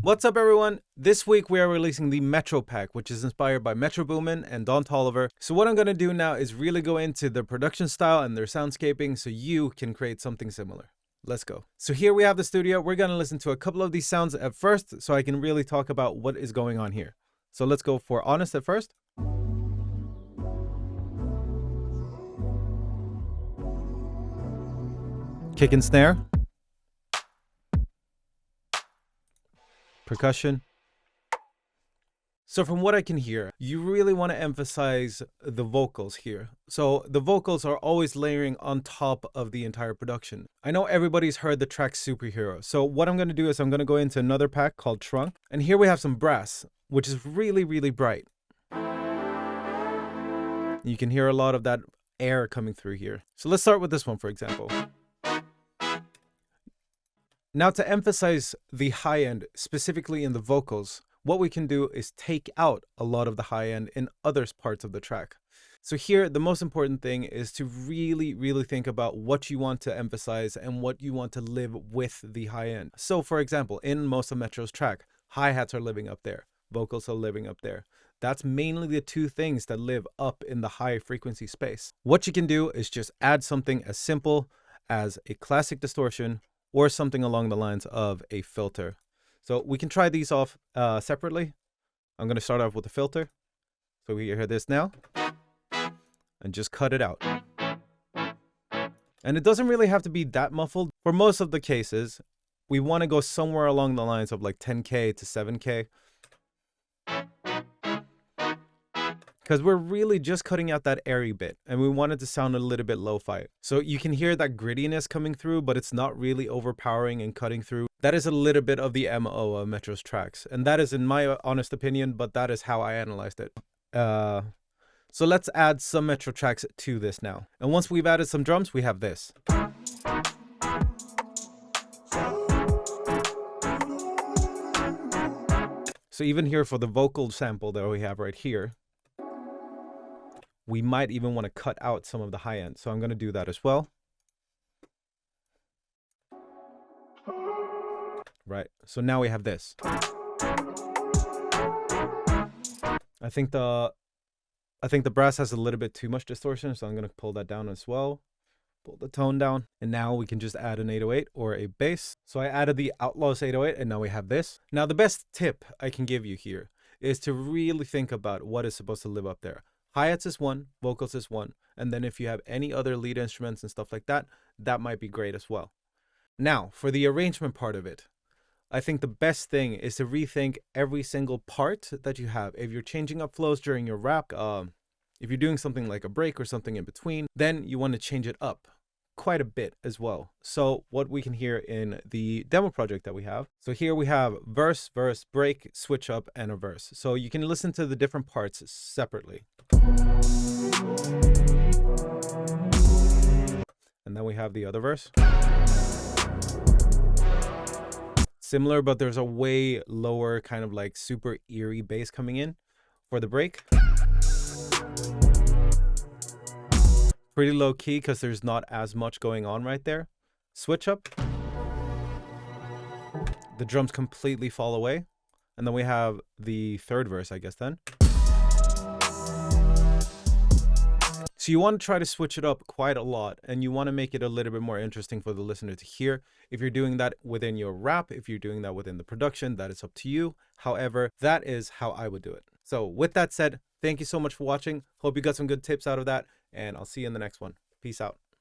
What's up, everyone? This week we are releasing the Metro Pack, which is inspired by Metro Boomin and Toliver. So what I'm going to do now is really go into their production style and their soundscaping so you can create something similar. Let's go. So here we have the studio. We're going to listen to a couple of these sounds at first so I can really talk about what is going on here. So let's go for Honest at first. Kick and snare. Percussion. So from what I can hear, you really want to emphasize the vocals here. So the vocals are always layering on top of the entire production. I know everybody's heard the track Superhero. So what I'm going to do is I'm going to go into another pack called Trunk. And here we have some brass, which is really, really bright. You can hear a lot of that air coming through here. So let's start with this one, for example. Now, to emphasize the high end, specifically in the vocals, what we can do is take out a lot of the high end in other parts of the track. So here, the most important thing is to really, really think about what you want to emphasize and what you want to live with the high end. So for example, in most of Metro's track, hi-hats are living up there, vocals are living up there. That's mainly the two things that live up in the high frequency space. What you can do is just add something as simple as a classic distortion or something along the lines of a filter. So we can try these off separately. I'm going to start off with a filter. So we hear this now and just cut it out. And it doesn't really have to be that muffled. For most of the cases, we want to go somewhere along the lines of like 10K to 7K. Because we're really just cutting out that airy bit and we want it to sound a little bit lo-fi. So you can hear that grittiness coming through, but it's not really overpowering and cutting through. That is a little bit of the MO of Metro's tracks. And that is in my honest opinion, but that is how I analyzed it. So let's add some Metro tracks to this now. And once we've added some drums, we have this. So even here for the vocal sample that we have right here, we might even want to cut out some of the high end. So I'm going to do that as well. Right. So now we have this. I think the brass has a little bit too much distortion, so I'm going to pull that down as well. Pull the tone down. And now we can just add an 808 or a bass. So I added the Outlaws 808 and now we have this. Now the best tip I can give you here is to really think about what is supposed to live up there. Hi-hats is one, vocals is one, and then if you have any other lead instruments and stuff like that, that might be great as well. Now, for the arrangement part of it, I think the best thing is to rethink every single part that you have. If you're changing up flows during your rap, if you're doing something like a break or something in between, then you want to change it up quite a bit as well. So what we can hear in the demo project that we have. So here we have verse, verse, break, switch up, and a verse. So you can listen to the different parts separately. And then we have the other verse. Similar, but there's a way lower kind of like super eerie bass coming in for the break. Pretty low key because there's not as much going on right there. Switch up. The drums completely fall away. And then we have the third verse, I guess then. So you want to try to switch it up quite a lot and you want to make it a little bit more interesting for the listener to hear. If you're doing that within your rap, if you're doing that within the production, that is up to you. However, that is how I would do it. So with that said, thank you so much for watching. Hope you got some good tips out of that and I'll see you in the next one. Peace out.